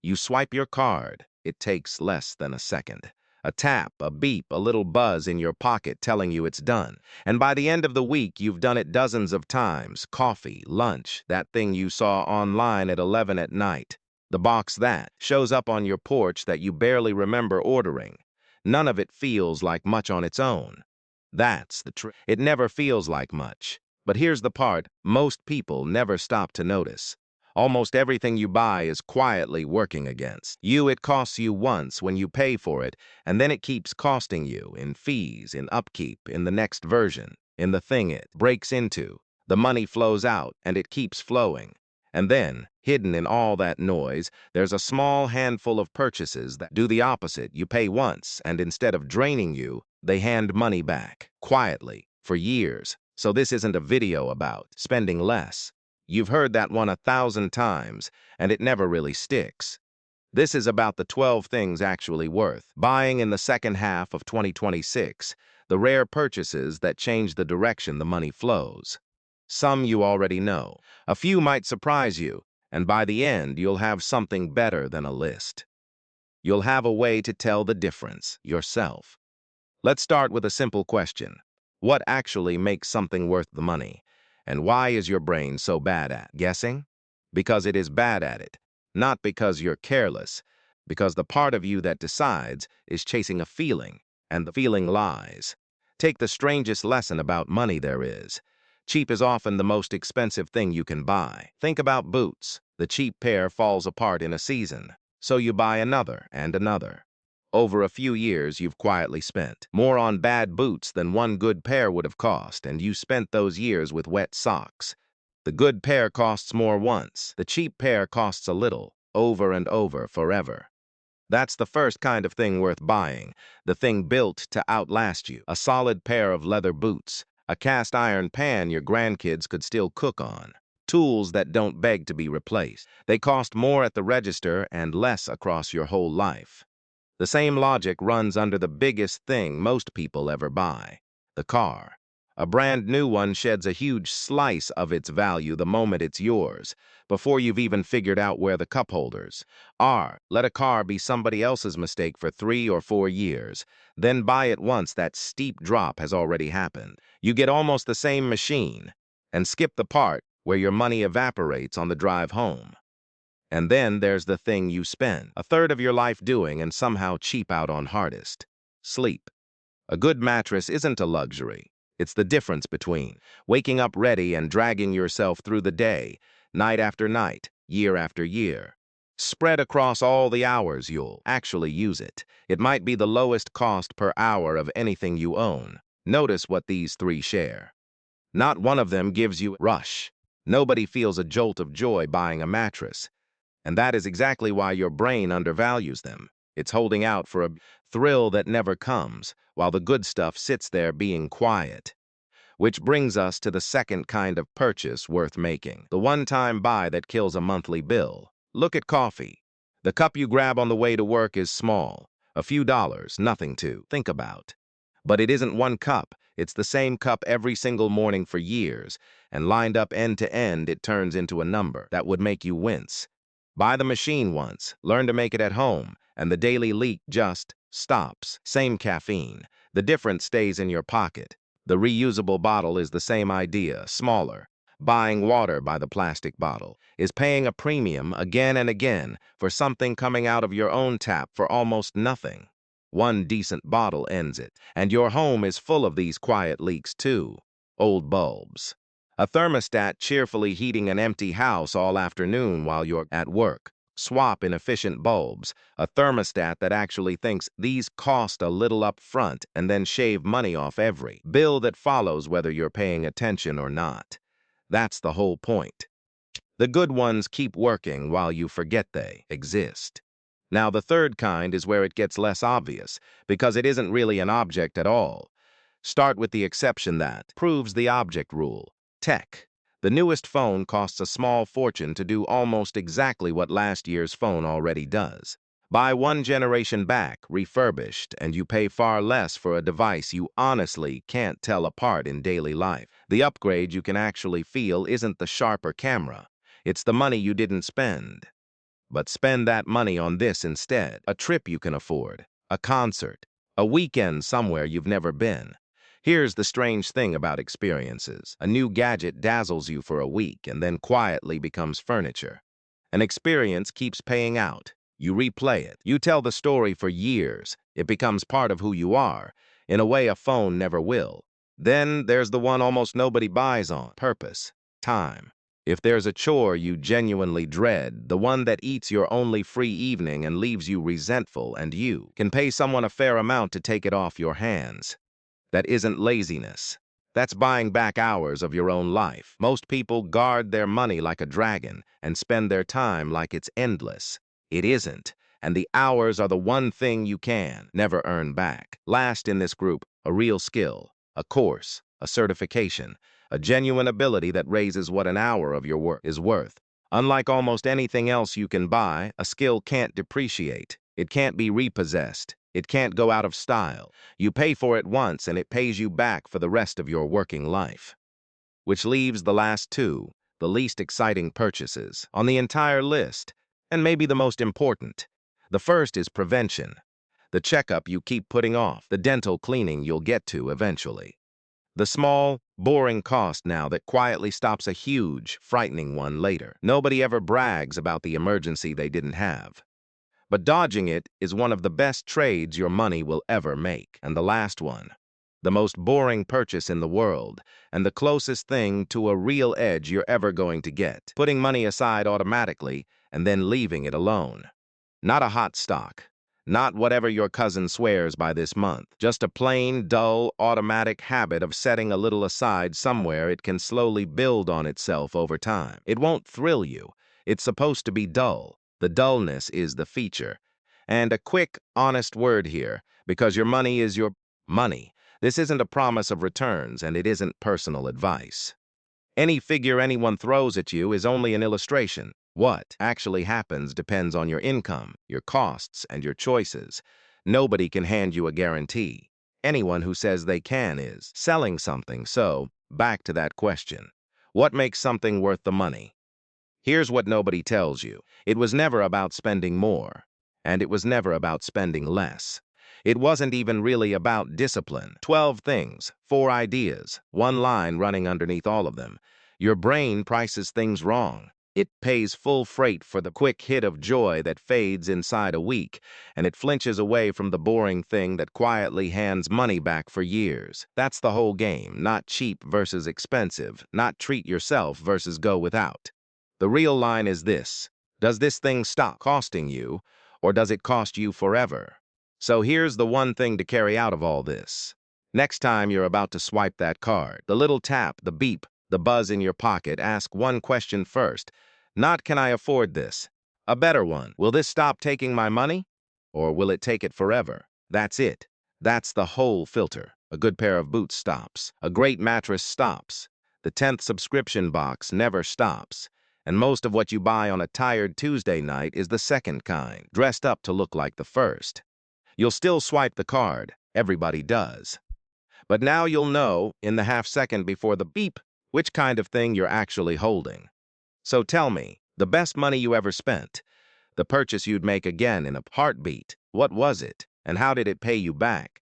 You swipe your card. It takes less than a second. A tap, a beep, a little buzz in your pocket telling you it's done. And by the end of the week, you've done it dozens of times. Coffee, lunch, that thing you saw online at 11 at night. The box that shows up on your porch that you barely remember ordering. None of it feels like much on its own. That's the trick. It never feels like much. But here's the part most people never stop to notice. Almost everything you buy is quietly working against you. It costs you once when you pay for it, and then it keeps costing you in fees, in upkeep, in the next version, in the thing it breaks into. The money flows out, and it keeps flowing. And then, hidden in all that noise, there's a small handful of purchases that do the opposite. You pay once, and instead of draining you, they hand money back, quietly, for years. So this isn't a video about spending less. You've heard that one 1,000 times, and it never really sticks. This is about the 12 things actually worth buying in the second half of 2026, the rare purchases that change the direction the money flows. Some you already know. A few might surprise you, and by the end, you'll have something better than a list. You'll have a way to tell the difference yourself. Let's start with a simple question. What actually makes something worth the money? And why is your brain so bad at guessing? Because it is bad at it. Not because you're careless. Because the part of you that decides is chasing a feeling, and the feeling lies. Take the strangest lesson about money there is. Cheap is often the most expensive thing you can buy. Think about boots. The cheap pair falls apart in a season, so you buy another and another. Over a few years, you've quietly spent more on bad boots than one good pair would have cost, and you spent those years with wet socks. The good pair costs more once. The cheap pair costs a little, over and over, forever. That's the first kind of thing worth buying, the thing built to outlast you. A solid pair of leather boots, a cast iron pan your grandkids could still cook on. Tools that don't beg to be replaced. They cost more at the register and less across your whole life. The same logic runs under the biggest thing most people ever buy, the car. A brand new one sheds a huge slice of its value the moment it's yours, before you've even figured out where the cup holders are. Let a car be somebody else's mistake for 3 or 4 years, then buy it once that steep drop has already happened. You get almost the same machine, and skip the part where your money evaporates on the drive home. And then there's the thing you spend a third of your life doing and somehow cheap out on hardest: sleep. A good mattress isn't a luxury. It's the difference between waking up ready and dragging yourself through the day, night after night, year after year. Spread across all the hours you'll actually use it. It might be the lowest cost per hour of anything you own. Notice what these 3 share. Not one of them gives you a rush. Nobody feels a jolt of joy buying a mattress. And that is exactly why your brain undervalues them. It's holding out for a thrill that never comes, while the good stuff sits there being quiet. Which brings us to the second kind of purchase worth making, the one-time buy that kills a monthly bill. Look at coffee. The cup you grab on the way to work is small, a few dollars, nothing to think about. But it isn't one cup. It's the same cup every single morning for years, and lined up end to end, it turns into a number that would make you wince. Buy the machine once, learn to make it at home, and the daily leak just stops. Same caffeine. The difference stays in your pocket. The reusable bottle is the same idea, smaller. Buying water by the plastic bottle is paying a premium again and again for something coming out of your own tap for almost nothing. One decent bottle ends it, and your home is full of these quiet leaks too. Old bulbs. A thermostat cheerfully heating an empty house all afternoon while you're at work. Swap inefficient bulbs. A thermostat that actually thinks these cost a little up front and then shave money off every bill that follows whether you're paying attention or not. That's the whole point. The good ones keep working while you forget they exist. Now, the third kind is where it gets less obvious, because it isn't really an object at all. Start with the exception that proves the object rule. Tech. The newest phone costs a small fortune to do almost exactly what last year's phone already does. Buy one generation back, refurbished, and you pay far less for a device you honestly can't tell apart in daily life. The upgrade you can actually feel isn't the sharper camera. It's the money you didn't spend. but spend that money on this instead. A trip you can afford, a concert, a weekend somewhere you've never been. Here's the strange thing about experiences. A new gadget dazzles you for a week and then quietly becomes furniture. An experience keeps paying out. You replay it. You tell the story for years. It becomes part of who you are, in a way a phone never will. Then there's the one almost nobody buys on: purpose, time. If there's a chore you genuinely dread, the one that eats your only free evening and leaves you resentful, and you can pay someone a fair amount to take it off your hands. That isn't laziness. That's buying back hours of your own life. Most people guard their money like a dragon and spend their time like it's endless. It isn't, and the hours are the one thing you can never earn back. Last in this group, a real skill, a course, a certification, a genuine ability that raises what an hour of your work is worth. Unlike almost anything else you can buy, a skill can't depreciate. It can't be repossessed. It can't go out of style. You pay for it once and it pays you back for the rest of your working life. Which leaves the last two, the least exciting purchases, on the entire list, and maybe the most important. The first is prevention. The checkup you keep putting off, the dental cleaning you'll get to eventually. The small, boring cost now that quietly stops a huge, frightening one later. Nobody ever brags about the emergency they didn't have. But dodging it is one of the best trades your money will ever make. And the last one, the most boring purchase in the world, and the closest thing to a real edge you're ever going to get. Putting money aside automatically and then leaving it alone. Not a hot stock. Not whatever your cousin swears by this month. Just a plain, dull, automatic habit of setting a little aside somewhere it can slowly build on itself over time. It won't thrill you. It's supposed to be dull. The dullness is the feature. And a quick, honest word here, because your money is your money. This isn't a promise of returns, and it isn't personal advice. Any figure anyone throws at you is only an illustration. What actually happens depends on your income, your costs, and your choices. Nobody can hand you a guarantee. Anyone who says they can is selling something. So, back to that question. What makes something worth the money? Here's what nobody tells you. It was never about spending more, and it was never about spending less. It wasn't even really about discipline. 12 things, 4 ideas, one line running underneath all of them. Your brain prices things wrong. It pays full freight for the quick hit of joy that fades inside a week, and it flinches away from the boring thing that quietly hands money back for years. That's the whole game, not cheap versus expensive, not treat yourself versus go without. The real line is this: does this thing stop costing you, or does it cost you forever? So here's the one thing to carry out of all this. Next time you're about to swipe that card, the little tap, the beep, the buzz in your pocket, ask one question first. Not, can I afford this? A better one: will this stop taking my money? Or will it take it forever? That's it. That's the whole filter. A good pair of boots stops. A great mattress stops. The 10th subscription box never stops. And most of what you buy on a tired Tuesday night is the second kind, dressed up to look like the first. You'll still swipe the card. Everybody does. But now you'll know, in the half second before the beep, which kind of thing you're actually holding. So tell me, the best money you ever spent, the purchase you'd make again in a heartbeat, what was it, and how did it pay you back?